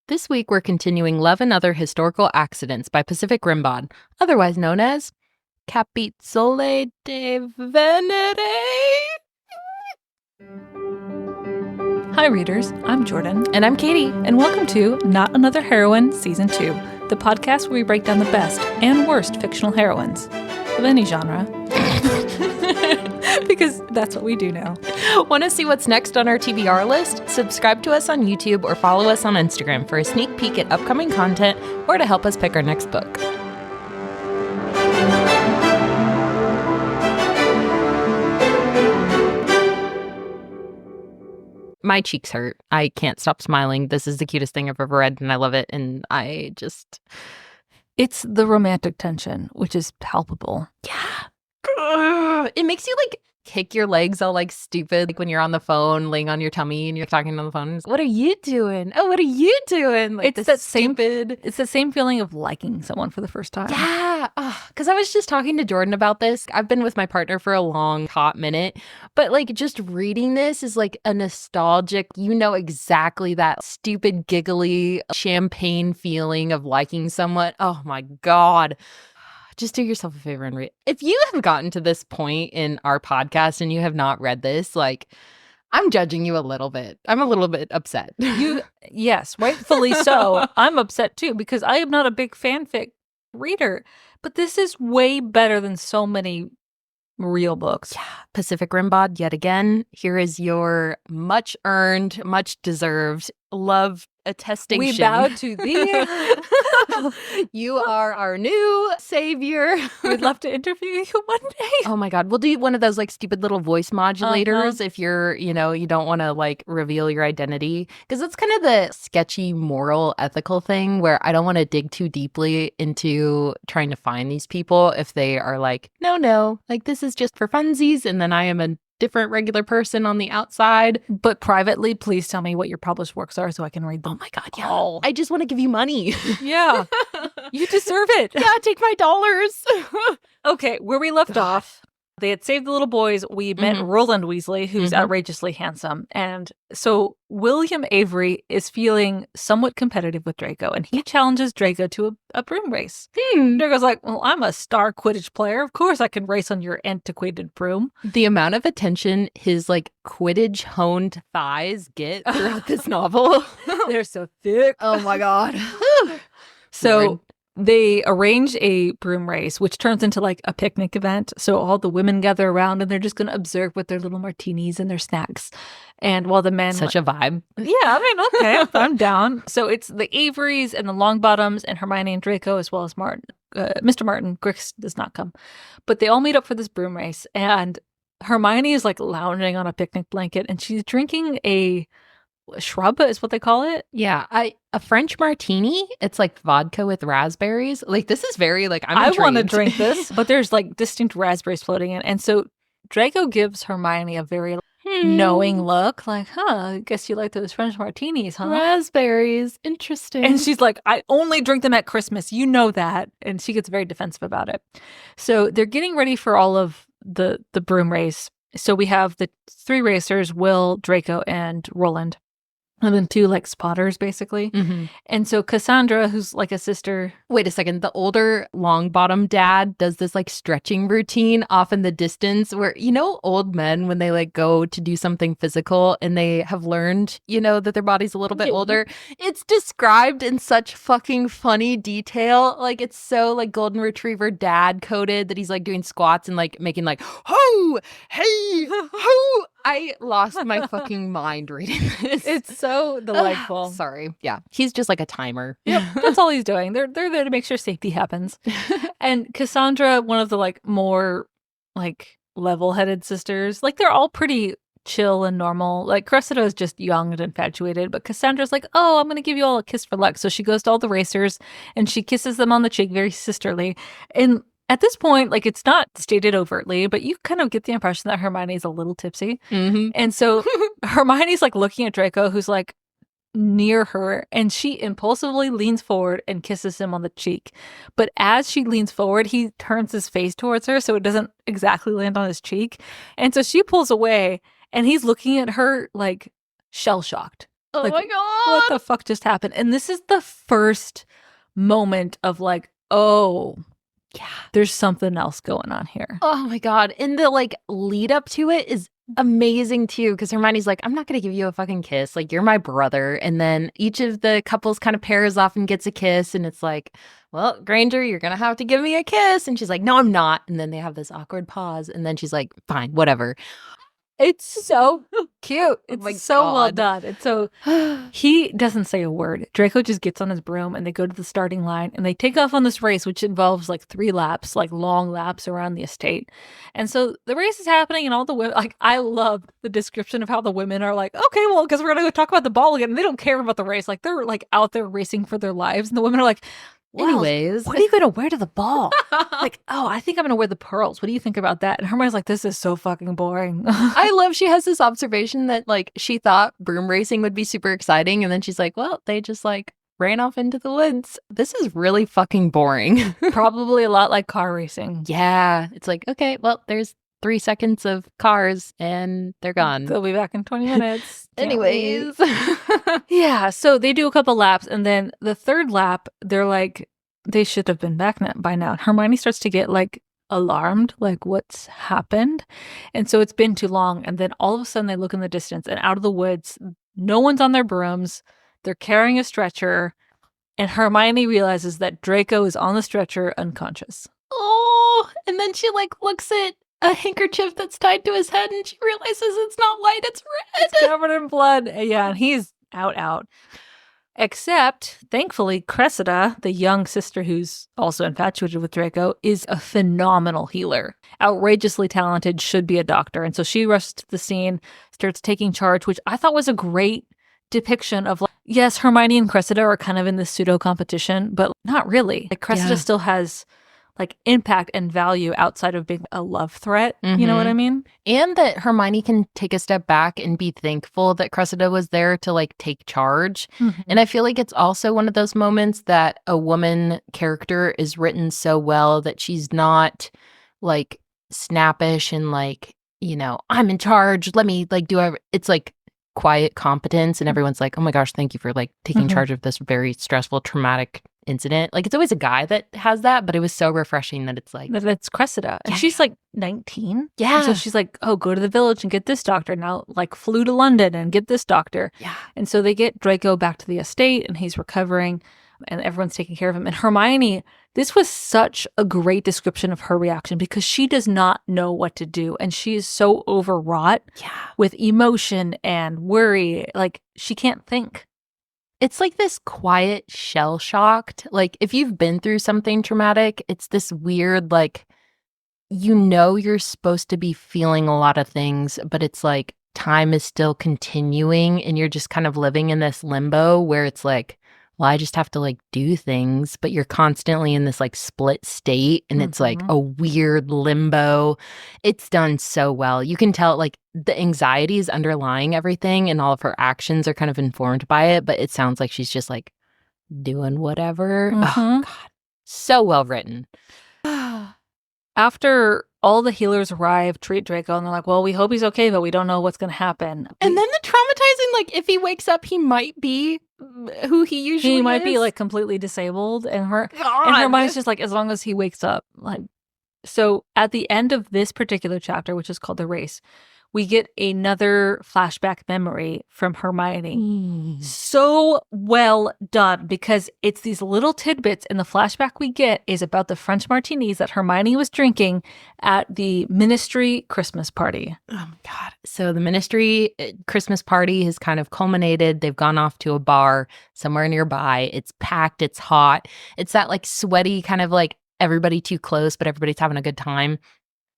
This week, we're continuing Love and Other Historical Accidents by PacificRimbaud, otherwise known as Cap-e-zol-e de ven-e-re. Hi, readers. I'm Jordan. And I'm Katie. And welcome to Not Another Heroine, Season 2, the podcast where we break down the best and worst fictional heroines of any genre. Because that's what we do now. Want to see what's next on our TBR list? Subscribe to us on YouTube or follow us on Instagram for a sneak peek at upcoming content or to help us pick our next book. My cheeks hurt. I can't stop smiling. This is the cutest thing I've ever read, and I love it. And I just... It's the romantic tension, which is palpable. Yeah. It makes you, like, kick your legs all, like, stupid. Like, when you're on the phone, laying on your tummy, and you're talking on the phone. What are you doing? Oh, what are you doing? Like, It's that stupid... It's the same feeling of liking someone for the first time. Yeah. Because I was just talking to Jordan about this. I've been with my partner for a long, hot minute. But, like, just reading this is, like, a nostalgic, you know exactly that stupid, giggly, champagne feeling of liking someone. Oh, my God. Just do yourself a favor and read. If you have gotten to this point in our podcast and you have not read this, like, I'm judging you a little bit. I'm a little bit upset. Yes, rightfully so. I'm upset too because I am not a big fanfic reader, but this is way better than so many real books. Yeah, PacificRimbaud, yet again, here is your much earned, much deserved love attestation. We bow to thee. You are our new savior. We'd love to interview you one day. Oh my God. We'll do one of those like stupid little voice modulators if you're, you don't want to like reveal your identity. Because it's kind of the sketchy moral ethical thing where I don't want to dig too deeply into trying to find these people if they are like, no, like this is just for funsies. And then I am a different regular person on the outside. But privately, please tell me what your published works are so I can read them. Oh my God, yeah. Oh. I just want to give you money. Yeah. You deserve it. Yeah, take my dollars. Okay, where we left off, they had saved the little boys. We met Roland Weasley, who's outrageously handsome. And so William Avery is feeling somewhat competitive with Draco, and he challenges Draco to a broom race. Draco's like, well, I'm a star Quidditch player. Of course I can race on your antiquated broom. The amount of attention his, like, Quidditch-honed thighs get throughout this novel. They're so thick. Oh, my God. So... They arrange a broom race, which turns into like a picnic event. So all the women gather around and they're just going to observe with their little martinis and their snacks. And while the men... Such a vibe. Yeah, I mean, okay, I'm down. So it's the Averys and the Longbottoms and Hermione and Draco, as well as Martin. Mr. Martin. Grix does not come. But they all meet up for this broom race. And Hermione is like lounging on a picnic blanket and she's drinking a shrub is what they call it. Yeah, a French martini. It's like vodka with raspberries. Like this is very like I want to drink this, but there's like distinct raspberries floating in. And so Draco gives Hermione a very knowing look, like, I guess you like those French martinis, huh? Raspberries, interesting. And she's like, I only drink them at Christmas. You know that. And she gets very defensive about it. So they're getting ready for all of the broom race. So we have the three racers, Will, Draco, and Roland. And then two, like, spotters, basically. And so Cassandra, who's, like, a sister... Wait a second. The older Longbottom dad does this, like, stretching routine off in the distance where, old men, when they, like, go to do something physical and they have learned, that their body's a little bit older, it's described in such fucking funny detail. Like, it's so, like, golden retriever dad coded that he's, like, doing squats and, like, making, like, ho, hey, ho. I lost my fucking mind reading this. It's so delightful. Sorry. Yeah. He's just like a timer. Yep. That's all he's doing. They're there to make sure safety happens. And Cassandra, one of the like more like level-headed sisters, like they're all pretty chill and normal. Like Cressida is just young and infatuated, but Cassandra's like, oh, I'm going to give you all a kiss for luck. So she goes to all the racers and she kisses them on the cheek, very sisterly. And at this point, like, it's not stated overtly, but you kind of get the impression that Hermione's a little tipsy. And so Hermione's, like, looking at Draco, who's, like, near her, and she impulsively leans forward and kisses him on the cheek. But as she leans forward, he turns his face towards her, so it doesn't exactly land on his cheek. And so she pulls away, and he's looking at her, like, shell-shocked. Oh Like, my god. what the fuck just happened? And this is the first moment of like, oh, Yeah. there's something else going on here. Oh my god. And the like lead up to it is amazing too, because Hermione's like, I'm not gonna give you a fucking kiss. Like, you're my brother. And then each of the couples kind of pairs off and gets a kiss, and it's like, well, Granger, you're gonna have to give me a kiss. And she's like, no, I'm not. And then they have this awkward pause, and then she's like, fine, whatever. It's so cute. It's my so well God. done. And so he doesn't say a word. Draco just gets on his broom and they go to the starting line and they take off on this race, which involves like 3 laps, like long laps around the estate. And so the race is happening and all the women, like, I love the description of how the women are like, okay, well, because we're going to go talk about the ball again. And they don't care about the race. Like, they're like out there racing for their lives. And the women are like, well, Anyways, what are you going to wear to the ball? Like, oh, I think I'm going to wear the pearls. What do you think about that? And Hermione's like, this is so fucking boring. I love she has this observation that like she thought broom racing would be super exciting, and then she's like, well, they just like ran off into the woods. This is really fucking boring. Probably a lot like car racing. Yeah, it's like, okay, well, there's 3 seconds of cars and they're gone. They'll be back in 20 minutes. Anyways. Yeah, so they do a couple laps, and then the third lap, they're like, they should have been back by now. Hermione starts to get like alarmed, like, what's happened? And so it's been too long. And then all of a sudden they look in the distance, and out of the woods, no one's on their brooms. They're carrying a stretcher, and Hermione realizes that Draco is on the stretcher unconscious. Oh, and then she like looks at a handkerchief that's tied to his head and she realizes it's not white, it's red. It's covered in blood. Yeah, and he's out. Except, thankfully, Cressida, the young sister who's also infatuated with Draco, is a phenomenal healer. Outrageously talented, should be a doctor. And so she rushes to the scene, starts taking charge, which I thought was a great depiction of, like, yes, Hermione and Cressida are kind of in this pseudo competition, but not really. Like, Cressida still has like impact and value outside of being a love threat. You know what I mean? And that Hermione can take a step back and be thankful that Cressida was there to like take charge. And I feel like it's also one of those moments that a woman character is written so well that she's not like snappish and like, you know, I'm in charge, let me like do everything. It's like quiet competence, and everyone's like, oh my gosh, thank you for like taking charge of this very stressful, traumatic incident. Like, it's always a guy that has that, but it was so refreshing that it's like, that's Cressida. And she's like 19. Yeah. And so she's like, oh, go to the village and get this doctor. Now, like, flew to London and get this doctor. Yeah. And so they get Draco back to the estate and he's recovering and everyone's taking care of him. And Hermione, this was such a great description of her reaction because she does not know what to do. And she is so overwrought with emotion and worry. Like, she can't think. It's like this quiet shell shocked. Like, if you've been through something traumatic, it's this weird, like, you know, you're supposed to be feeling a lot of things, but it's like time is still continuing and you're just kind of living in this limbo where it's like, well, I just have to like do things, but you're constantly in this like split state and it's like a weird limbo. It's done so well. You can tell like the anxiety is underlying everything and all of her actions are kind of informed by it, but it sounds like she's just like doing whatever. Oh, God. So well written. After all the healers arrive, treat Draco, and they're like, well, we hope he's okay, but we don't know what's going to happen. And then the traumatizing, like, if he wakes up, he might be who he usually is. He might be, like, completely disabled. And her mind's just like, as long as he wakes up. Like, so at the end of this particular chapter, which is called The Race, we get another flashback memory from Hermione. So well done because it's these little tidbits, and the flashback we get is about the French martinis that Hermione was drinking at the Ministry Christmas party. Oh my God. So the Ministry Christmas party has kind of culminated. They've gone off to a bar somewhere nearby. It's packed. It's hot. It's that like sweaty kind of like everybody too close, but everybody's having a good time.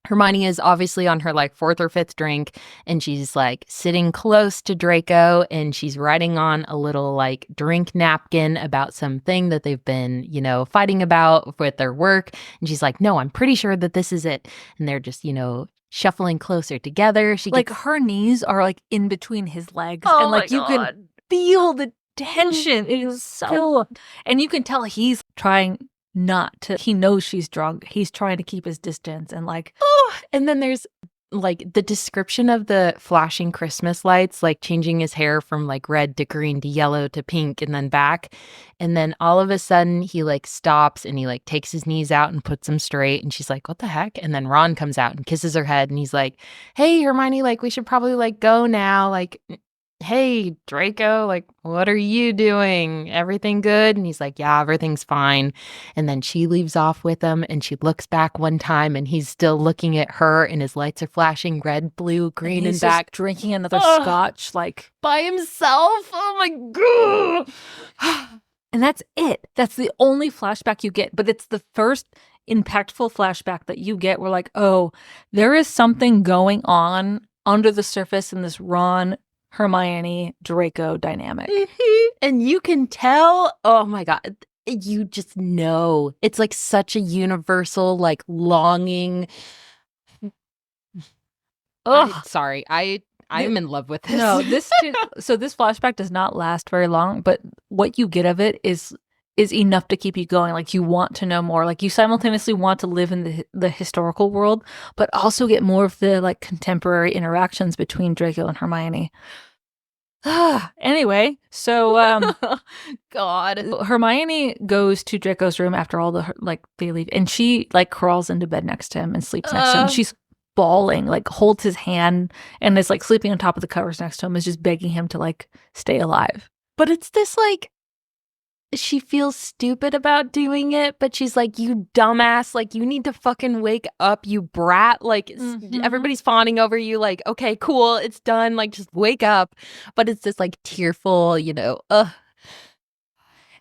Hermione is obviously on her like 4th or 5th drink and she's like sitting close to Draco and she's writing on a little like drink napkin about something that they've been, you know, fighting about with their work. And she's like, no, I'm pretty sure that this is it. And they're just, you know, shuffling closer together. She like her knees are like in between his legs and like you can feel the tension. It is so, and you can tell he's trying not to, he knows she's drunk. He's trying to keep his distance and like, and then there's like the description of the flashing Christmas lights, like changing his hair from like red to green to yellow to pink and then back. And then all of a sudden he like stops and he like takes his knees out and puts them straight. And she's like, what the heck? And then Ron comes out and kisses her head and he's like, hey, Hermione, like we should probably like go now. Like, hey, Draco, like, what are you doing? Everything good? And he's like, yeah, everything's fine. And then she leaves off with him and she looks back one time and he's still looking at her and his lights are flashing red, blue, green, and he's back. just drinking another scotch, like by himself. Oh my God. And that's it. That's the only flashback you get. But it's the first impactful flashback that you get where like, oh, there is something going on under the surface in this Ron, Hermione, Draco dynamic. And you can tell, oh my God, you just know. It's like such a universal, like longing. Oh, sorry. I'm in love with this. No, this flashback does not last very long, but what you get of it is enough to keep you going. Like you want to know more. Like you simultaneously want to live in the historical world, but also get more of the like contemporary interactions between Draco and Hermione. Anyway, so God, Hermione goes to Draco's room after all they leave, and she like crawls into bed next to him and sleeps next to him. She's bawling, like holds his hand and is like sleeping on top of the covers next to him, is just begging him to like stay alive. But it's this like, she feels stupid about doing it, but she's like, you dumbass, like you need to fucking wake up, you brat. Like everybody's fawning over you, like, okay, cool, it's done, like just wake up. But it's this like tearful, you know,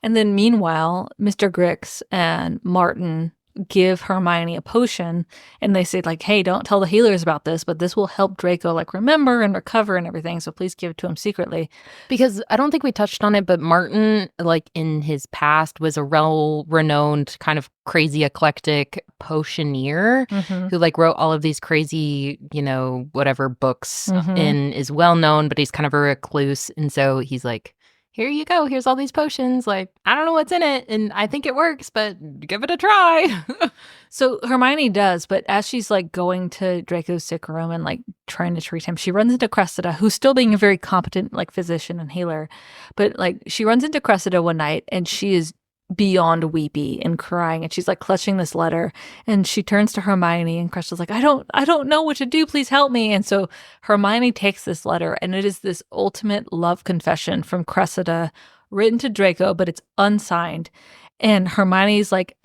And then meanwhile, Mr. Grix and Martin give Hermione a potion and they say like, hey, don't tell the healers about this, but this will help Draco like remember and recover and everything, so please give it to him secretly. Because I don't think we touched on it, but Martin, like in his past, was a well-renowned kind of crazy eclectic potioneer who like wrote all of these crazy, you know, whatever books and is well known, but he's kind of a recluse. And so he's like, here you go. Here's all these potions. Like, I don't know what's in it, and I think it works, but give it a try. So Hermione does, but as she's like going to Draco's sick room and like trying to treat him, she runs into Cressida, who's still being a very competent like physician and healer. But like she runs into Cressida one night and she is beyond weepy and crying, and she's like clutching this letter, and she turns to Hermione and Cressida's like, I don't know what to do, please help me. And so Hermione takes this letter, and it is this ultimate love confession from Cressida written to Draco, but it's unsigned. And Hermione's like,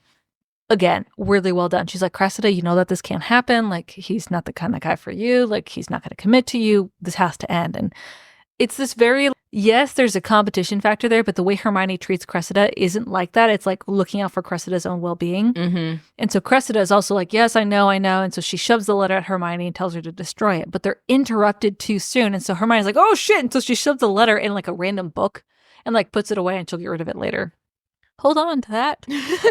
again, really well done. She's like, Cressida, you know that this can't happen, like he's not the kind of guy for you, like he's not going to commit to you, this has to end. And it's this very, yes, there's a competition factor there, but the way Hermione treats Cressida isn't like that. It's like looking out for Cressida's own well-being. And so Cressida is also like, yes, I know. And so she shoves the letter at Hermione and tells her to destroy it, but they're interrupted too soon. And so Hermione's like, oh shit. And so she shoves the letter in like a random book and like puts it away and she'll get rid of it later. Hold on to that.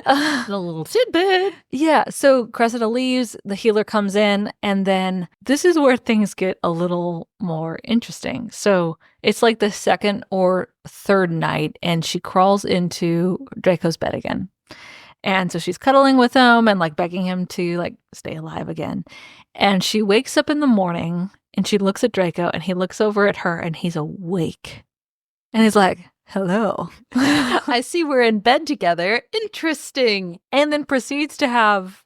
A little tidbit. Yeah, so Cressida leaves, the healer comes in, and then this is where things get a little more interesting. So it's like the second or third night, and she crawls into Draco's bed again. And so she's cuddling with him and like begging him to like stay alive again. And she wakes up in the morning and she looks at Draco and he looks over at her and he's awake. And he's like, hello. I see we're in bed together. Interesting. And then proceeds to have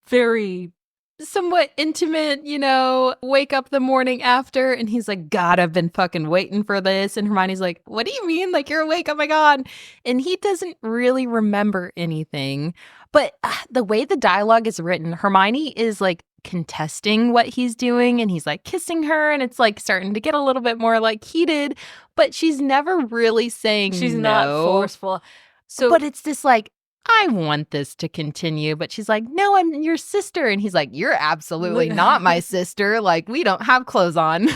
very somewhat intimate, you know, wake up the morning after. And he's like, God, I've been fucking waiting for this. And Hermione's like, what do you mean? Like, you're awake? Oh my God. And he doesn't really remember anything. But the way the dialogue is written, Hermione is like contesting what he's doing, and he's like kissing her, and it's like starting to get a little bit more like heated, but she's never really saying she's no. not forceful. So, but it's this like, I want this to continue, but she's like, no, I'm your sister. And he's like, you're absolutely not my sister. Like, we don't have clothes on.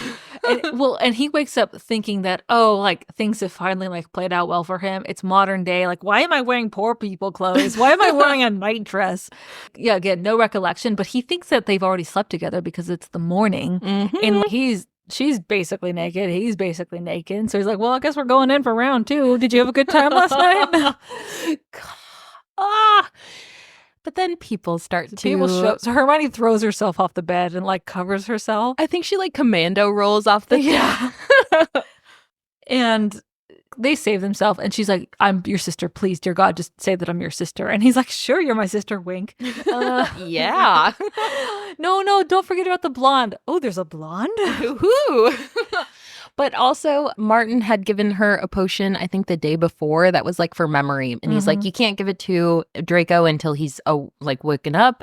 and he wakes up thinking that, oh, like things have finally like played out well for him. It's modern day. Like, why am I wearing poor people clothes? Why am I wearing a night dress? Yeah, again, no recollection, but he thinks that they've already slept together because it's the morning. And she's basically naked. He's basically naked. So he's like, well, I guess we're going in for round two. Did you have a good time last night? But But then people start to... People show... So Hermione throws herself off the bed and, like, covers herself. I think she, like, commando rolls off the... Yeah. And they save themselves. And she's like, I'm your sister. Please, dear God, just say that I'm your sister. And he's like, sure, you're my sister. Wink. Yeah. No, don't forget about the blonde. Oh, there's a blonde? Woohoo! But also, Martin had given her a potion, I think the day before, that was like for memory. And he's like, you can't give it to Draco until he's like woken up.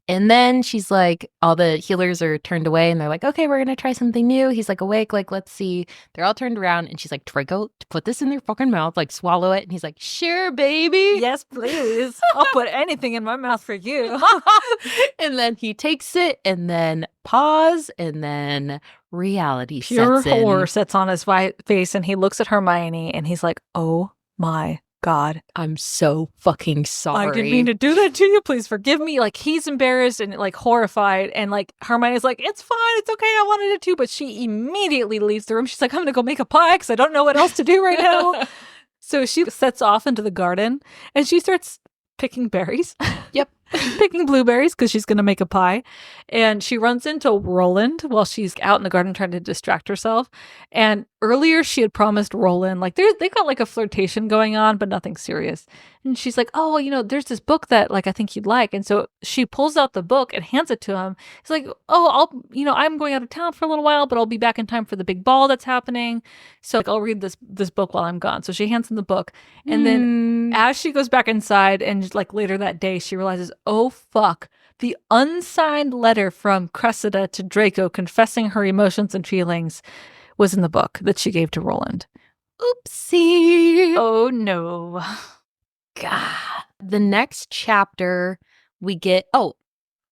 And then she's like, all the healers are turned away and they're like, okay, we're going to try something new. He's like, awake, like, let's see. They're all turned around and she's like, Draco, put this in their fucking mouth, like swallow it. And he's like, sure, baby. Yes, please. I'll put anything in my mouth for you. And then he takes it and then pause and then reality Pure sets in. horror sets on his face and he looks at Hermione and he's like, oh my God. I'm so fucking sorry. I didn't mean to do that to you. Please forgive me. Like, he's embarrassed and, like, horrified. And, like, Hermione's like, it's fine. It's okay. I wanted it too. But she immediately leaves the room. She's like, I'm going to go make a pie because I don't know what else to do right now. So she sets off into the garden and she starts picking berries. Yep. Picking blueberries because she's going to make a pie. And she runs into Roland while she's out in the garden trying to distract herself. And earlier she had promised Roland, like, they got like a flirtation going on, but nothing serious. And she's like, oh, there's this book that, like, I think you'd like. And so she pulls out the book and hands it to him. He's like, oh, I'm going out of town for a little while, but I'll be back in time for the big ball that's happening. So, like, I'll read this book while I'm gone. So she hands him the book. And then as she goes back inside and, like, later that day, she realizes, oh, fuck. The unsigned letter from Cressida to Draco confessing her emotions and feelings was in the book that she gave to Roland. Oopsie. Oh, no. God. The next chapter we get... Oh,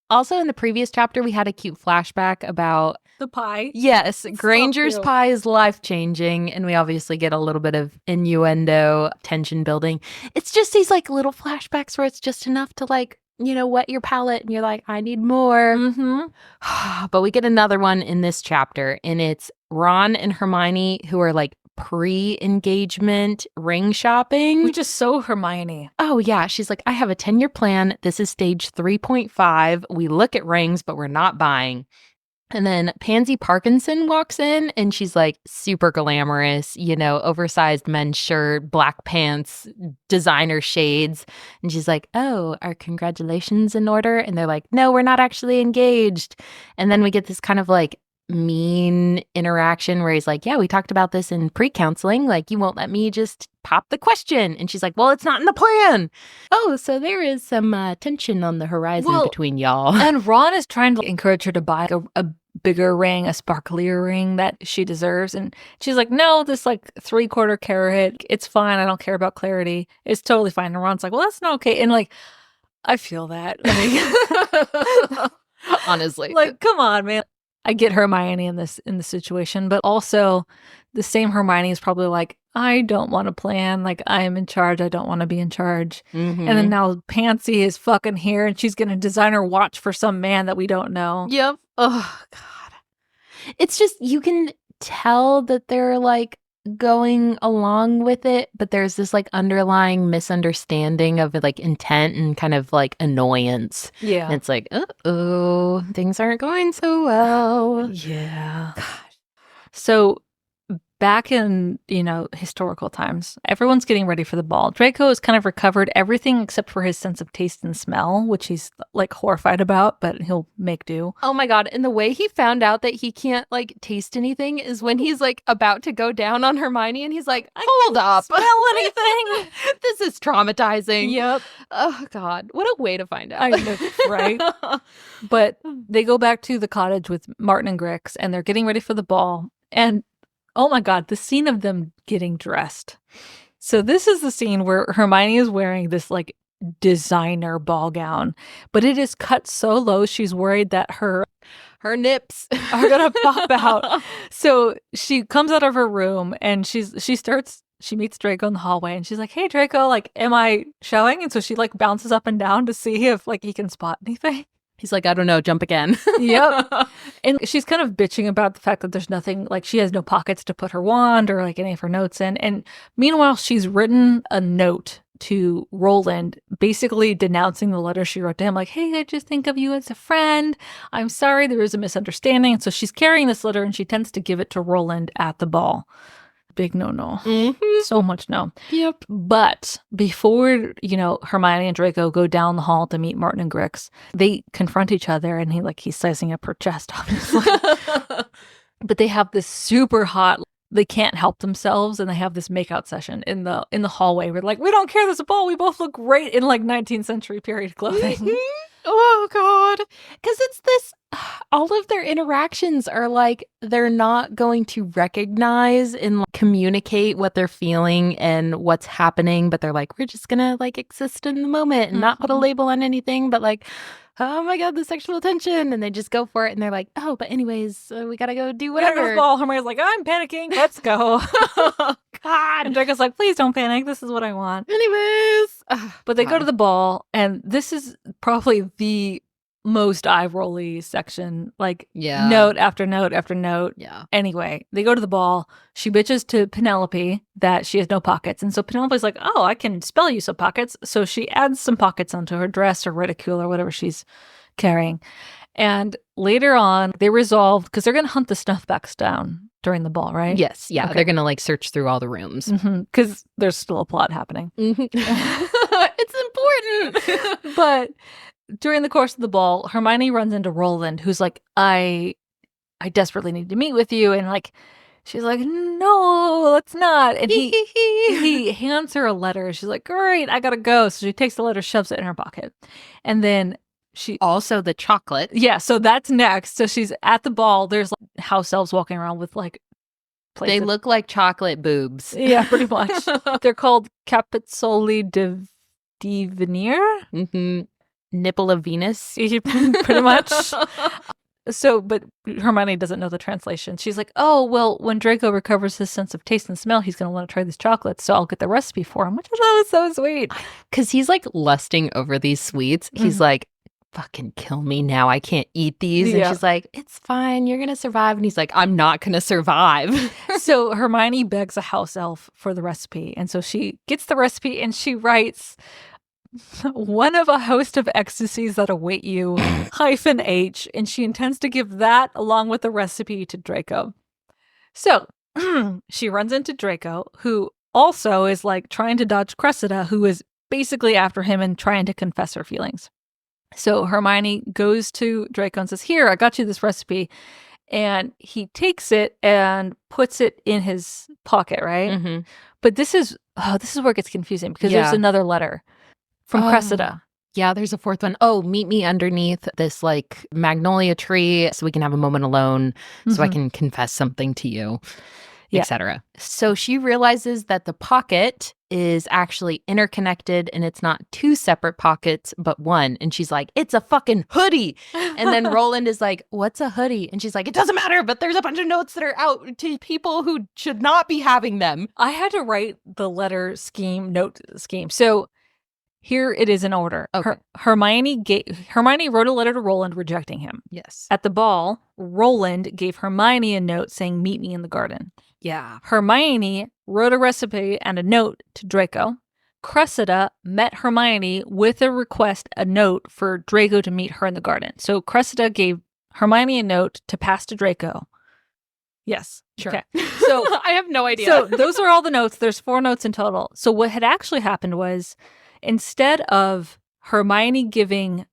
also in the previous chapter, we had a cute flashback about... The pie. Yes, It's Granger's so cute. pie is life-changing, and we obviously get a little bit of innuendo, tension building. It's just these, like, little flashbacks where it's just enough to, like, wet your palate, and you're like, I need more. Mm-hmm. But we get another one in this chapter, and it's Ron and Hermione who are, like, pre-engagement ring shopping. Which is so Hermione. Oh, yeah. She's like, I have a 10-year plan. This is stage 3.5. We look at rings, but we're not buying. And then Pansy Parkinson walks in and she's like super glamorous, oversized men's shirt, black pants, designer shades. And she's like, oh, are congratulations in order? And they're like, no, we're not actually engaged. And then we get this kind of like mean interaction where he's like, yeah, we talked about this in pre-counseling. Like, you won't let me just pop the question. And she's like, well, it's not in the plan. Oh, so there is some tension on the horizon between y'all. And Ron is trying to encourage her to buy a bigger ring, a sparklier ring that she deserves. And she's like, no, this like 3/4 carat, it's fine. I don't care about clarity. It's totally fine. And Ron's like, well, that's not okay. And like, I feel that. Like, honestly. Like, come on, man. I get Hermione in this situation, but also the same Hermione is probably like, I don't want to plan. Like, I am in charge. I don't want to be in charge. Mm-hmm. And then now Pansy is fucking here and she's going to design her watch for some man that we don't know. Yep. Oh, God. It's just, you can tell that they're like going along with it, but there's this like underlying misunderstanding of like intent and kind of like annoyance. Yeah. And it's like, uh-oh, things aren't going so well. Yeah. Gosh. So back in, historical times, everyone's getting ready for the ball. Draco has kind of recovered everything except for his sense of taste and smell, which he's like horrified about, but he'll make do. Oh my God. And the way he found out that he can't like taste anything is when he's like about to go down on Hermione and he's like, hold up. Smell anything? This is traumatizing. Yep. Oh God. What a way to find out. I know, right? But they go back to the cottage with Martin and Grix and they're getting ready for the ball. And oh my God, the scene of them getting dressed. So this is the scene where Hermione is wearing this like designer ball gown, but it is cut so low she's worried that her nips are gonna pop out. So she comes out of her room and she meets Draco in the hallway and she's like, hey Draco, like, am I showing? And so she like bounces up and down to see if like he can spot anything. He's like, I don't know, jump again. Yep. And she's kind of bitching about the fact that there's nothing, like she has no pockets to put her wand or like any of her notes in. And meanwhile, she's written a note to Roland, basically denouncing the letter she wrote to him, like, hey, I just think of you as a friend. I'm sorry, there was a misunderstanding. And so she's carrying this letter and she tends to give it to Roland at the ball. Big no. So much no. Yep. But before, Hermione and Draco go down the hall to meet Martin and Grix, they confront each other and he's sizing up her chest, obviously. But they have this super hot, they can't help themselves, and they have this makeout session in the hallway. We're like, we don't care, there's a ball. We both look great in like 19th century period clothing. Oh, God. Because it's this, all of their interactions are like, they're not going to recognize and communicate what they're feeling and what's happening, but they're like, we're just gonna like exist in the moment and not put a label on anything, but like, oh my God, the sexual tension. And they just go for it. And they're like, oh, but anyways, we gotta go do whatever. Ball. Hermione's like, I'm panicking. Let's go. Oh, God. And Draco's like, please don't panic. This is what I want. Anyways. But they go to the ball, and this is probably the most eye-rolly section. Like, note after note after note. Yeah. Anyway, they go to the ball. She bitches to Penelope that she has no pockets. And so Penelope's like, oh, I can spell you some pockets. So she adds some pockets onto her dress or reticule or whatever she's carrying. And later on, they resolved, because they're going to hunt the snuffbacks down during the ball, right? Yes. Yeah. Okay. They're going to like search through all the rooms. Because there's still a plot happening. It's important. But during the course of the ball, Hermione runs into Roland, who's like, I desperately need to meet with you. And like, she's like, no, let's not. And he hands her a letter. She's like, great, I gotta go. So she takes the letter, shoves it in her pocket. And then she also the chocolate. Yeah, so that's next. So she's at the ball. There's like house elves walking around with like plates. They look like chocolate boobs. Yeah, pretty much. They're called Cap-e-zol-e de ven-e-re. Nipple of Venus. Pretty much. So, but Hermione doesn't know the translation. She's like, oh, well, when Draco recovers his sense of taste and smell, he's going to want to try these chocolates. So I'll get the recipe for him, which I thought was so sweet. Because he's like lusting over these sweets. He's like, fucking kill me now. I can't eat these. And she's like, it's fine. You're going to survive. And he's like, I'm not going to survive. So Hermione begs a house elf for the recipe. And so she gets the recipe and she writes, one of a host of ecstasies that await you, -H, and she intends to give that along with the recipe to Draco. So she runs into Draco, who also is like trying to dodge Cressida, who is basically after him and trying to confess her feelings. So Hermione goes to Draco and says, here, I got you this recipe. And he takes it and puts it in his pocket, right? But this is where it gets confusing, because there's another letter from Cressida. Yeah, there's a fourth one. Oh, meet me underneath this like magnolia tree so we can have a moment alone, so I can confess something to you, etc. So she realizes that the pocket is actually interconnected and it's not two separate pockets, but one. And she's like, it's a fucking hoodie. And then Roland is like, what's a hoodie? And she's like, it doesn't matter, but there's a bunch of notes that are out to people who should not be having them. I had to write the note scheme. So here it is in order. Okay. Hermione wrote a letter to Roland rejecting him. Yes. At the ball, Roland gave Hermione a note saying, meet me in the garden. Yeah. Hermione wrote a recipe and a note to Draco. Cressida met Hermione with a note for Draco to meet her in the garden. So Cressida gave Hermione a note to pass to Draco. Yes. Sure. Okay. So I have no idea. So those are all the notes. There's 4 notes in total. So what had actually happened was, instead of Hermione giving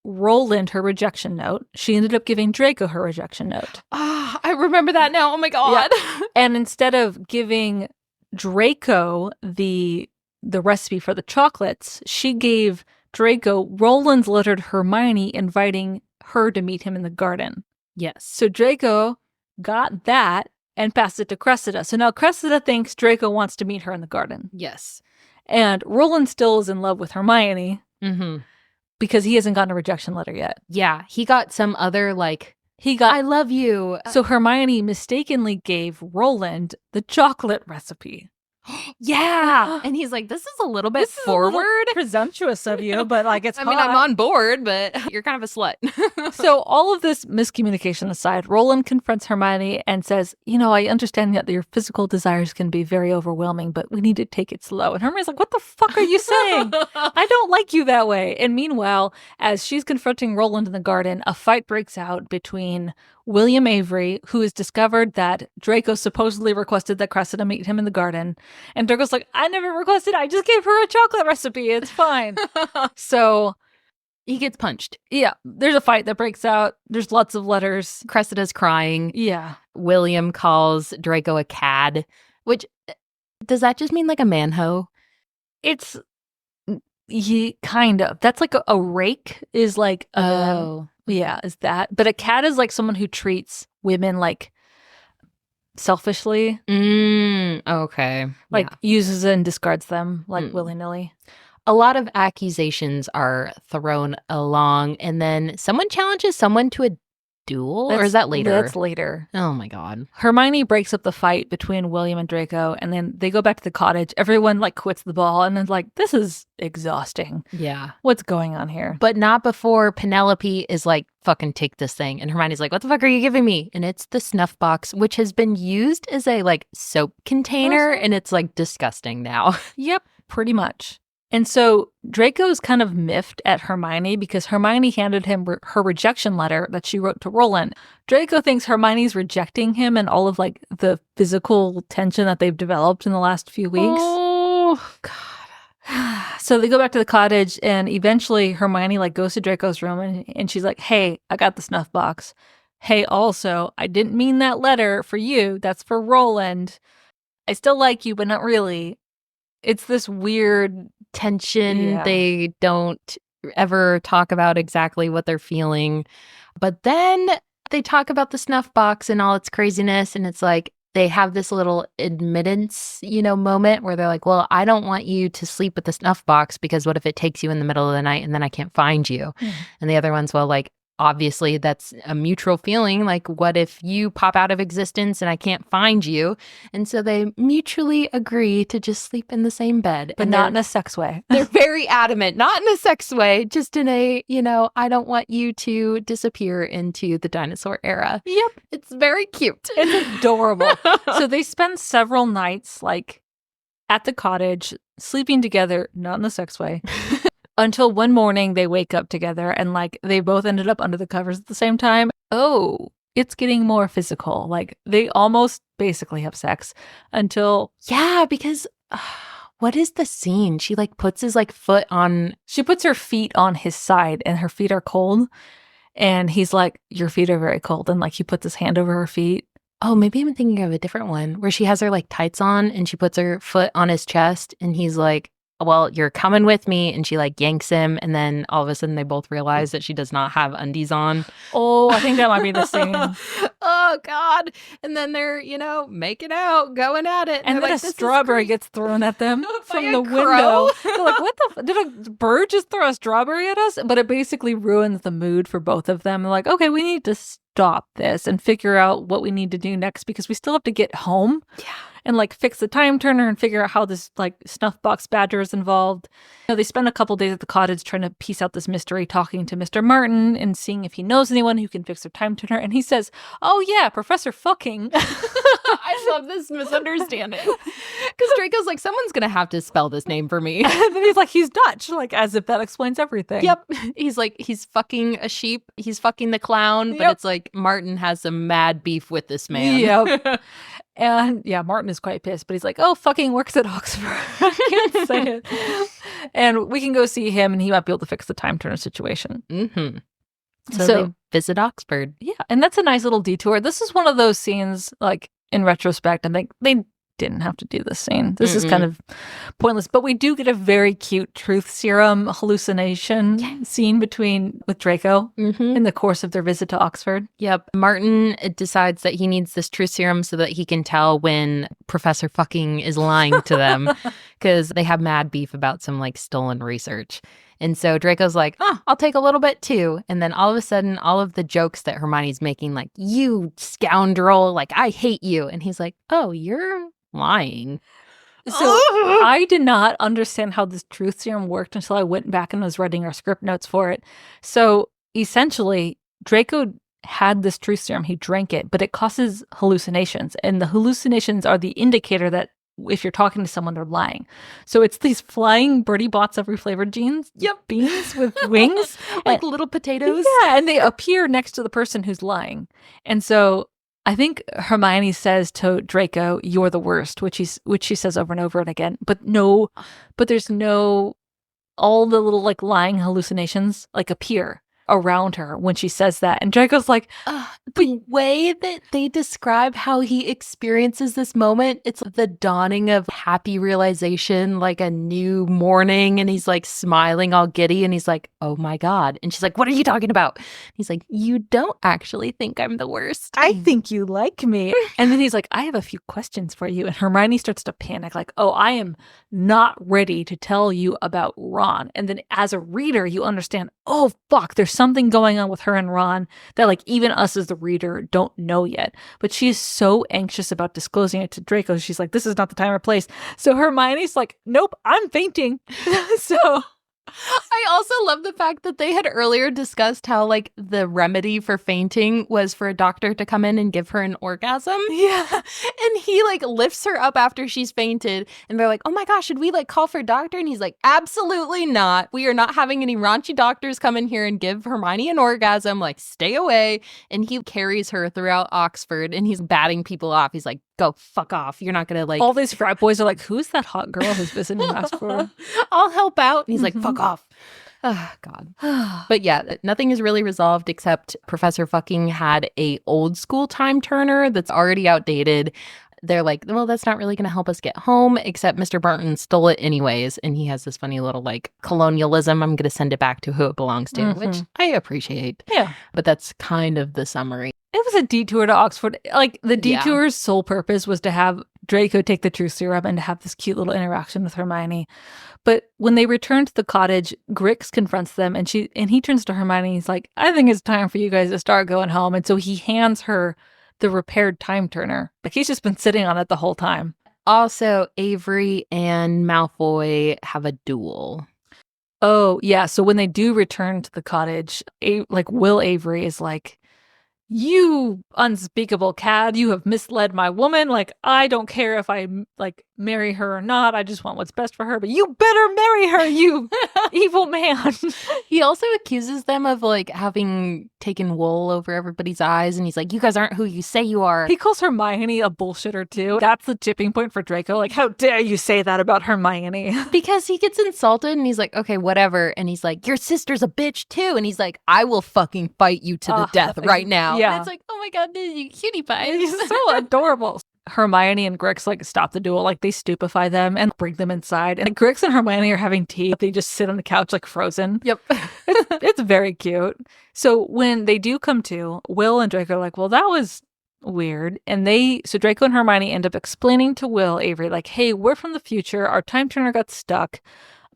Roland her rejection note, she ended up giving Draco her rejection note. Ah, I remember that now. Oh my God. Yeah. And instead of giving Draco the recipe for the chocolates, she gave Draco Roland's letter to Hermione inviting her to meet him in the garden. Yes. So Draco got that and passed it to Cressida. So now Cressida thinks Draco wants to meet her in the garden. Yes. And Roland still is in love with Hermione because he hasn't gotten a rejection letter yet. Yeah, he got some other I love you. So Hermione mistakenly gave Roland the chocolate recipe. Yeah. And he's like, this is a little bit This is a little forward. presumptuous of you, but like it's I mean, I'm hot. on board, but you're kind of a slut. So all of this miscommunication aside, Roland confronts Hermione and says, I understand that your physical desires can be very overwhelming, but we need to take it slow. And Hermione's like, what the fuck are you saying? I don't like you that way. And meanwhile, as she's confronting Roland in the garden, a fight breaks out between William Avery, who has discovered that Draco supposedly requested that Cressida meet him in the garden. And Draco's like, I never requested, I just gave her a chocolate recipe. It's fine. So he gets punched. yeah, there's a fight that breaks out. There's lots of letters. Cressida's crying. Yeah. William calls Draco a cad, which, does that just mean like a manho? It's kind of. That's like a rake is like yeah, is that. But a cad is like someone who treats women like selfishly. Okay. Like uses and discards them like willy-nilly. A lot of accusations are thrown along, and then someone challenges someone to a duel, or is that later? That's later. Oh my god. Hermione breaks up the fight between William and Draco, and then they go back to the cottage. Everyone like quits the ball, and then like, this is exhausting. Yeah. What's going on here? But not before Penelope is like, fucking take this thing. And Hermione's like, what the fuck are you giving me? And it's the snuff box, which has been used as a like soap container, and it's like disgusting now. Yep, pretty much. And so Draco's kind of miffed at Hermione because Hermione handed him her rejection letter that she wrote to Roland. Draco thinks Hermione's rejecting him and all of like the physical tension that they've developed in the last few weeks. Oh, God. So they go back to the cottage, and eventually Hermione like goes to Draco's room and she's like, hey, I got the snuff box. Hey, also, I didn't mean that letter for you. That's for Roland. I still like you, but not really. It's this weird tension. Yeah. They don't ever talk about exactly what they're feeling. But then they talk about the snuff box and all its craziness. And it's like they have this little admittance, moment where they're like, well, I don't want you to sleep with the snuff box because what if it takes you in the middle of the night and then I can't find you? And the other one's, well, like, obviously that's a mutual feeling. Like, what if you pop out of existence and I can't find you? And so they mutually agree to just sleep in the same bed. But not in a sex way. They're very adamant, not in a sex way, just in a, I don't want you to disappear into the dinosaur era. Yep. It's very cute. It's adorable. So they spend several nights like at the cottage, sleeping together, not in a sex way. Until one morning they wake up together and like they both ended up under the covers at the same time. Oh, it's getting more physical. Like they almost basically have sex until. Yeah, because what is the scene? She like puts his like foot on. She puts her feet on his side and her feet are cold. And he's like, your feet are very cold. And like he puts his hand over her feet. Oh, maybe I'm thinking of a different one where she has her like tights on and she puts her foot on his chest and he's like, well, you're coming with me. And she like yanks him. And then all of a sudden they both realize that she does not have undies on. Oh, I think that might be the same. Oh, God. And then they're, making out, going at it. And then like, a strawberry gets thrown at them from the window. Crow. They're like, what the? Did a bird just throw a strawberry at us? But it basically ruins the mood for both of them. They're like, okay, we need to stop this and figure out what we need to do next because we still have to get home. Yeah. And like fix the time turner and figure out how this like snuff box badger is involved. They spend a couple days at the cottage trying to piece out this mystery, talking to Mr. Martin and seeing if he knows anyone who can fix their time turner. And he says, oh yeah, Professor Fucking. I love this misunderstanding. Because Draco's like, someone's going to have to spell this name for me. And then he's like, he's Dutch, like as if that explains everything. Yep. He's like, he's fucking a sheep. He's fucking the clown. But it's like Martin has some mad beef with this man. Yep. And yeah, Martin is quite pissed, but he's like, oh, fucking works at Oxford. I can't say it. And we can go see him and he might be able to fix the time turner situation. Mm-hmm. So they visit Oxford. Yeah. And that's a nice little detour. This is one of those scenes, like in retrospect, I think they didn't have to do this scene. This is kind of pointless. But we do get a very cute truth serum hallucination scene with Draco in the course of their visit to Oxford. Yep. Martin decides that he needs this truth serum so that he can tell when Professor Fucking is lying to them because they have mad beef about some like stolen research. And so Draco's like, I'll take a little bit too. And then all of a sudden, all of the jokes that Hermione's making, like, you scoundrel, like, I hate you. And he's like, oh, you're lying. So I did not understand how this truth serum worked until I went back and was writing our script notes for it. So essentially, Draco had this truth serum. He drank it, but it causes hallucinations. And the hallucinations are the indicator that if you're talking to someone, they're lying. So it's these flying birdie bots every flavored beans with wings. Like little potatoes. Yeah, and they appear next to the person who's lying. And so I think Hermione says to Draco, "You're the worst," which she says over and over and again. But there's no, all the little like lying hallucinations like appear around her when she says that. And Draco's like, the way that they describe how he experiences this moment, it's the dawning of happy realization, like a new morning. And he's like smiling all giddy and he's like, oh my God. And she's like, what are you talking about? He's like, you don't actually think I'm the worst. I think you like me. And then he's like, I have a few questions for you. And Hermione starts to panic like, oh, I am not ready to tell you about Ron. And then as a reader, you understand, oh, fuck, there's something going on with her and Ron that like even us as the reader don't know yet. But she is so anxious about disclosing it to Draco. She's like, this is not the time or place. So Hermione's like, nope, I'm fainting. So I also love the fact that they had earlier discussed how like the remedy for fainting was for a doctor to come in and give her an orgasm. Yeah. And he like lifts her up after she's fainted and they're like, oh my gosh, should we like call for a doctor? And he's like, absolutely not. We are not having any raunchy doctors come in here and give Hermione an orgasm. Like, stay away. And he carries her throughout Oxford and he's batting people off. He's like, go fuck off. You're not going to like. All these frat boys are like, who's that hot girl who's visiting Oxford? I'll help out. And he's like, fuck off. Oh, God. But yeah, nothing is really resolved except Professor fucking had a old school time turner that's already outdated. They're like, well, that's not really going to help us get home, except Mr. Barton stole it anyways. And he has this funny little like colonialism. I'm going to send it back to who it belongs to, which I appreciate. Yeah. But that's kind of the summary. It was a detour to Oxford. Like the detour's sole purpose was to have Draco take the truth serum and to have this cute little interaction with Hermione. But when they return to the cottage, Grix confronts them and he turns to Hermione. He's like, I think it's time for you guys to start going home. And so he hands her the repaired time turner. Like he's just been sitting on it the whole time. Also, Avery and Malfoy have a duel. Oh, yeah. So when they do return to the cottage, like Will Avery is like, you unspeakable cad, you have misled my woman. Like, I don't care if I like marry her or not. I just want what's best for her. But you better marry her, you evil man. He also accuses them of like having taken wool over everybody's eyes. And he's like, you guys aren't who you say you are. He calls Hermione a bullshitter too. That's the tipping point for Draco. Like, how dare you say that about Hermione? Because he gets insulted and he's like, okay, whatever. And he's like, your sister's a bitch too. And he's like, I will fucking fight you to the death right now. Yeah. And it's like, oh my God, you cutie pie. He's so adorable. Hermione and Grix like stop the duel, like they stupefy them and bring them inside. And Grix and Hermione are having tea. They just sit on the couch like frozen. Yep. It's very cute. So when they do come to, Will and Draco are like, well, that was weird. And so Draco and Hermione end up explaining to Will Avery, like, hey, we're from the future. Our time turner got stuck.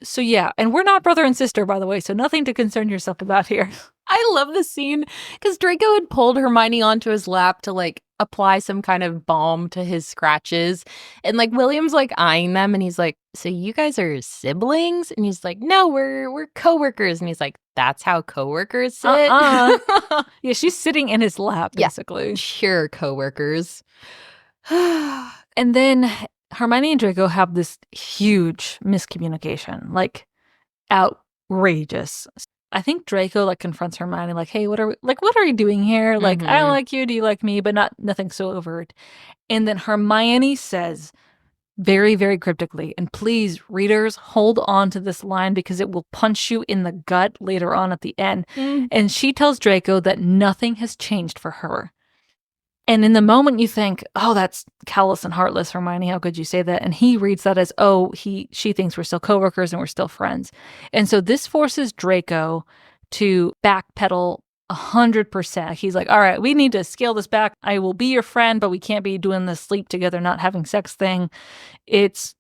So yeah, and we're not brother and sister, by the way, so nothing to concern yourself about here. I love this scene because Draco had pulled Hermione onto his lap to like apply some kind of balm to his scratches. And like William's like eyeing them and he's like, so you guys are siblings? And he's like, no, we're coworkers. And he's like, that's how coworkers sit? Yeah, she's sitting in his lap, basically. Yeah, sure, coworkers. And then Hermione and Draco have this huge miscommunication, like outrageous. I think Draco like confronts Hermione like, hey, what are you doing here? Like, I like you, do you like me? But nothing so overt. And then Hermione says very, very cryptically, and please, readers, hold on to this line because it will punch you in the gut later on at the end. And she tells Draco that nothing has changed for her. And in the moment you think, oh, that's callous and heartless, Hermione, how could you say that? And he reads that as, oh, she thinks we're still coworkers and we're still friends. And so this forces Draco to backpedal 100%. He's like, all right, we need to scale this back. I will be your friend, but we can't be doing this sleep together, not having sex thing. It's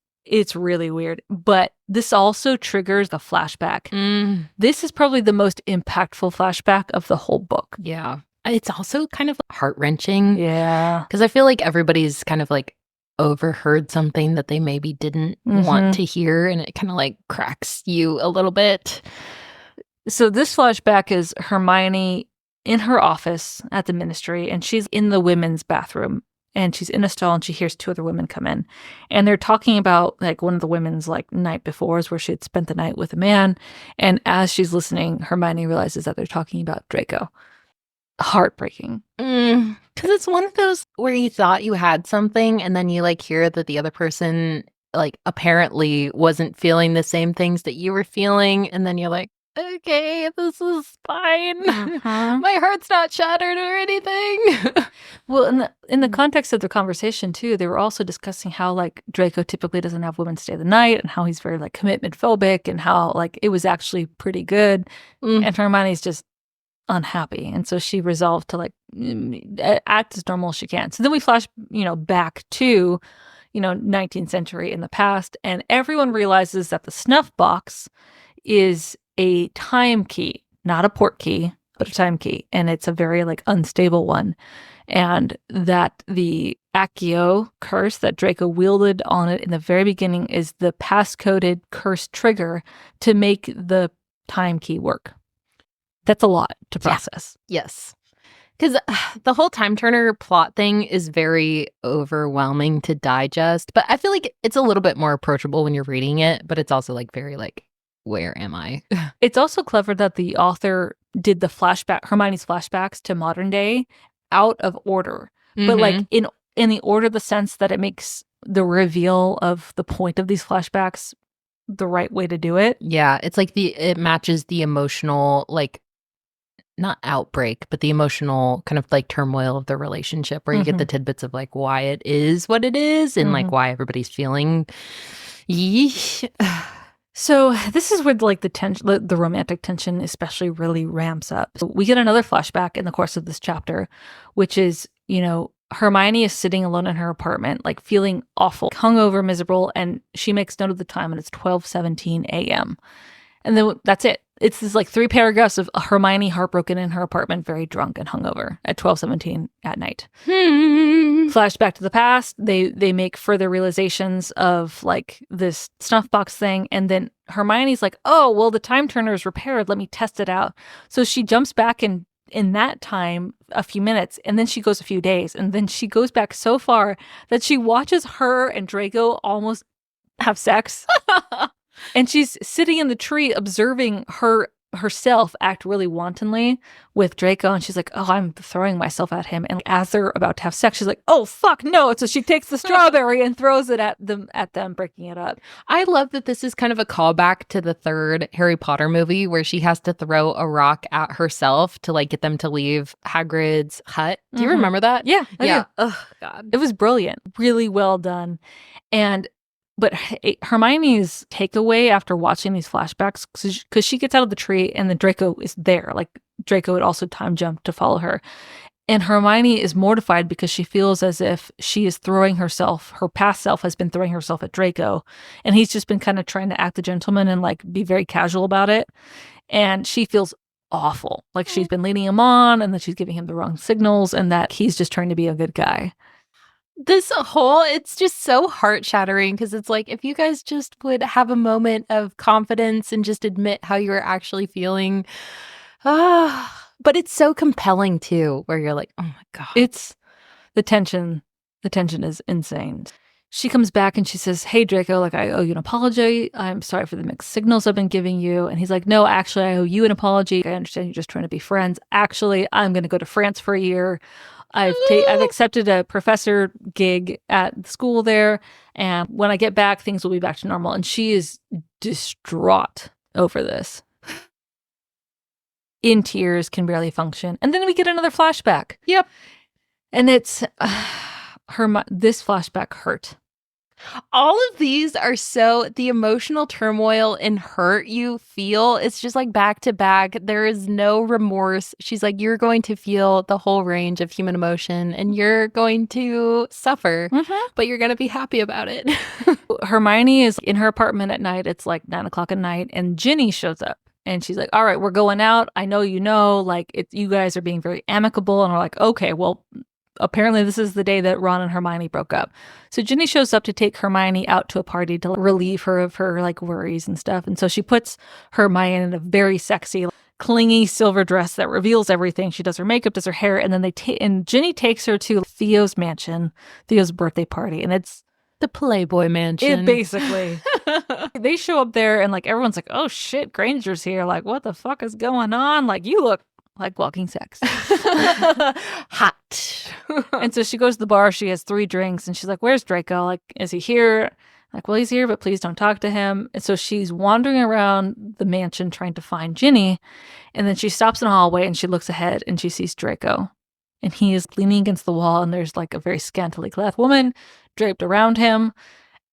really weird. But this also triggers the flashback. This is probably the most impactful flashback of the whole book. Yeah. It's also kind of heart-wrenching. Yeah. Because I feel like everybody's kind of like overheard something that they maybe didn't want to hear, and it kind of like cracks you a little bit. So this flashback is Hermione in her office at the ministry, and she's in the women's bathroom, and she's in a stall, and she hears two other women come in, and they're talking about like one of the women's like night befores where she had spent the night with a man, and as she's listening, Hermione realizes that they're talking about Draco. Heartbreaking. Because it's one of those where you thought you had something, and then you like hear that the other person like apparently wasn't feeling the same things that you were feeling, and then you're like, okay, this is fine. My heart's not shattered or anything. Well, in the context of the conversation too, they were also discussing how like Draco typically doesn't have women stay the night, and how he's very like commitment phobic, and how like it was actually pretty good. And Hermione's just unhappy, and so she resolved to like act as normal as she can. So then we flash, back to 19th century in the past, and everyone realizes that the snuff box is a time key, not a port key, but a time key, and it's a very like unstable one, and that the Accio curse that Draco wielded on it in the very beginning is the passcoded curse trigger to make the time key work. That's a lot to process. Yeah. Yes. Because the whole time turner plot thing is very overwhelming to digest, but I feel like it's a little bit more approachable when you're reading it, but it's also like very like, where am I? It's also clever that the author did the Hermione's flashbacks to modern day out of order, but like in the order, the sense that it makes the reveal of the point of these flashbacks the right way to do it. Yeah, it's like it matches the emotional like, not outbreak, but the emotional kind of like turmoil of the relationship, where you get the tidbits of like why it is what it is, and like why everybody's feeling. So this is where like the tension, the romantic tension especially really ramps up. So we get another flashback in the course of this chapter, which is, Hermione is sitting alone in her apartment, like feeling awful, hungover, miserable, and she makes note of the time, and it's 12:17 a.m. And then that's it. It's this like 3 paragraphs of Hermione heartbroken in her apartment, very drunk and hungover at 12:17 at night. Flashback to the past. They make further realizations of like this snuff box thing, and then Hermione's like, "Oh, well, the time turner is repaired. Let me test it out." So she jumps back in that time a few minutes, and then she goes a few days, and then she goes back so far that she watches her and Draco almost have sex. And she's sitting in the tree observing herself act really wantonly with Draco, and she's like, "Oh, I'm throwing myself at him." And as they're about to have sex, she's like, "Oh, fuck, no." So she takes the strawberry and throws it at them, breaking it up. I love that this is kind of a callback to the 3rd Harry Potter movie, where she has to throw a rock at herself to like get them to leave Hagrid's hut. Do you remember that? Yeah. Yeah. Oh, God. It was brilliant. Really well done. But Hermione's takeaway after watching these flashbacks, because she gets out of the tree and then Draco is there. Like, Draco had also time jumped to follow her. And Hermione is mortified because she feels as if she is throwing herself, her past self has been throwing herself at Draco. And he's just been kind of trying to act the gentleman and like be very casual about it. And she feels awful. Like she's been leading him on, and that she's giving him the wrong signals, and that he's just trying to be a good guy. It's just so heart-shattering, because it's like, if you guys just would have a moment of confidence and just admit how you're actually feeling. But it's so compelling too, where you're like, oh my God. It's the tension is insane. She comes back and she says, "Hey, Draco, like, I owe you an apology. I'm sorry for the mixed signals I've been giving you." And he's like, "No, actually, I owe you an apology. I understand you're just trying to be friends. Actually, I'm going to go to France for a year. I've accepted a professor gig at the school there, and when I get back, things will be back to normal." And she is distraught over this. In tears, can barely function. And then we get another flashback. Yep. And it's this flashback hurt. All of these are the emotional turmoil and hurt you feel, it's just like back to back. There is no remorse. She's like, you're going to feel the whole range of human emotion, and you're going to suffer, but you're going to be happy about it. Hermione is in her apartment at night. It's like 9 o'clock at night, and Ginny shows up. And she's like, "All right, we're going out. I know, like, you guys are being very amicable." And we're like, "Okay, well, apparently this is the day that Ron and Hermione broke up. So Ginny shows up to take Hermione out to a party to relieve her of her like worries and stuff. And so she puts Hermione in a very sexy, clingy silver dress that reveals everything. She does her makeup, does her hair, and then and Ginny takes her to Theo's mansion, Theo's birthday party, and it's the Playboy Mansion. Basically. They show up there and like everyone's like, oh shit, Granger's here. Like, what the fuck is going on? Like, you look like walking sex. Hot. And so she goes to the bar. She has 3 drinks and she's like, where's Draco? Like, is he here? Like, well, he's here, but please don't talk to him. And so she's wandering around the mansion trying to find Ginny. And then she stops in a hallway and she looks ahead and she sees Draco. And he is leaning against the wall and there's like a very scantily clad woman draped around him.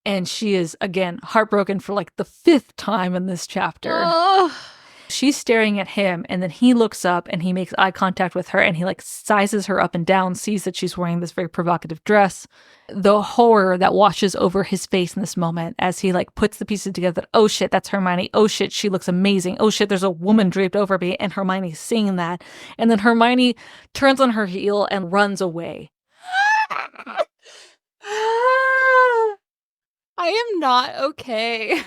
And she is, again, heartbroken for like the 5th time in this chapter. Oh. She's staring at him, and then he looks up and he makes eye contact with her and he like sizes her up and down, sees that she's wearing this very provocative dress. The horror that washes over his face in this moment as he like puts the pieces together that, oh shit, that's Hermione. Oh shit, she looks amazing. Oh shit, there's a woman draped over me, and Hermione's seeing that. And then Hermione turns on her heel and runs away. I am not okay.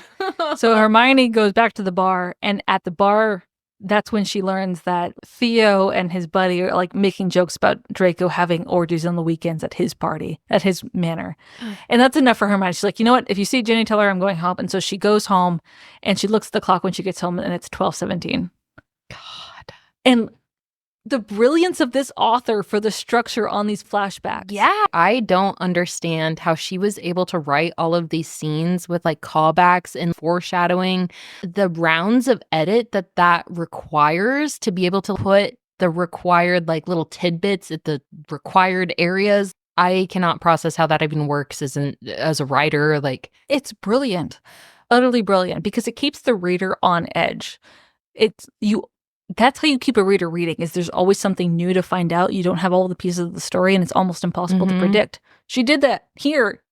So Hermione goes back to the bar, and at the bar, that's when she learns that Theo and his buddy are like making jokes about Draco having orgies on the weekends at his party, at his manor. And that's enough for Hermione. She's like, you know what? If you see Ginny, tell her I'm going home. And so she goes home and she looks at the clock when she gets home and it's 12:17. God. And the brilliance of this author for the structure on these flashbacks. Yeah. I don't understand how she was able to write all of these scenes with like callbacks and foreshadowing, the rounds of edit that requires to be able to put the required like little tidbits at the required areas. I cannot process how that even works as a writer. Like, it's brilliant, utterly brilliant, because it keeps the reader on edge. That's how you keep a reader reading, is there's always something new to find out. You don't have all the pieces of the story and it's almost impossible to predict. She did that here.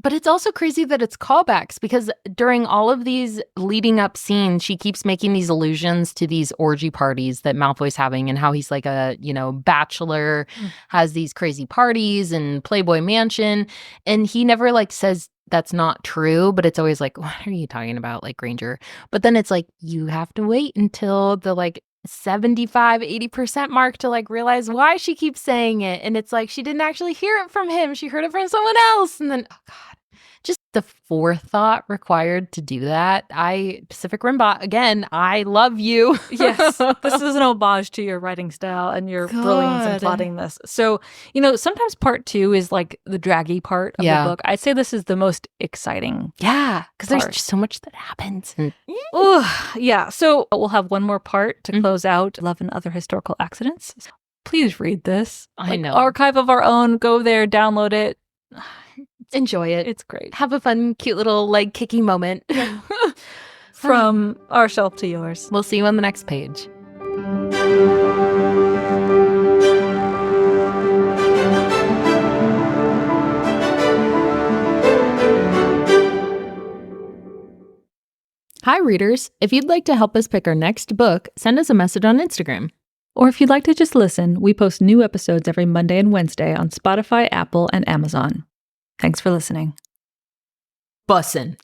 But it's also crazy that it's callbacks, because during all of these leading up scenes, she keeps making these allusions to these orgy parties that Malfoy's having and how he's like a, bachelor, has these crazy parties and Playboy Mansion. And he never like says that's not true, but it's always like, what are you talking about, like Granger? But then it's like, you have to wait until the like 75-80% mark to like realize why she keeps saying it. And it's like she didn't actually hear it from him, she heard it from someone else. And then, oh god, just the forethought required to do that. PacificRimbaud, again, I love you. Yes, this is an homage to your writing style and your brilliance in plotting this. So, sometimes part 2 is like the draggy part of the book. I'd say this is the most exciting. Yeah, because there's just so much that happens. Yeah, so we'll have one more part to close out Love and Other Historical Accidents. So please read this. I know. Archive of our own. Go there, download it. Enjoy it. It's great. Have a fun, cute little leg kicky moment. From our shelf to yours. We'll see you on the next page. Hi, readers. If you'd like to help us pick our next book, send us a message on Instagram. Or if you'd like to just listen, we post new episodes every Monday and Wednesday on Spotify, Apple, and Amazon. Thanks for listening. Bussin'.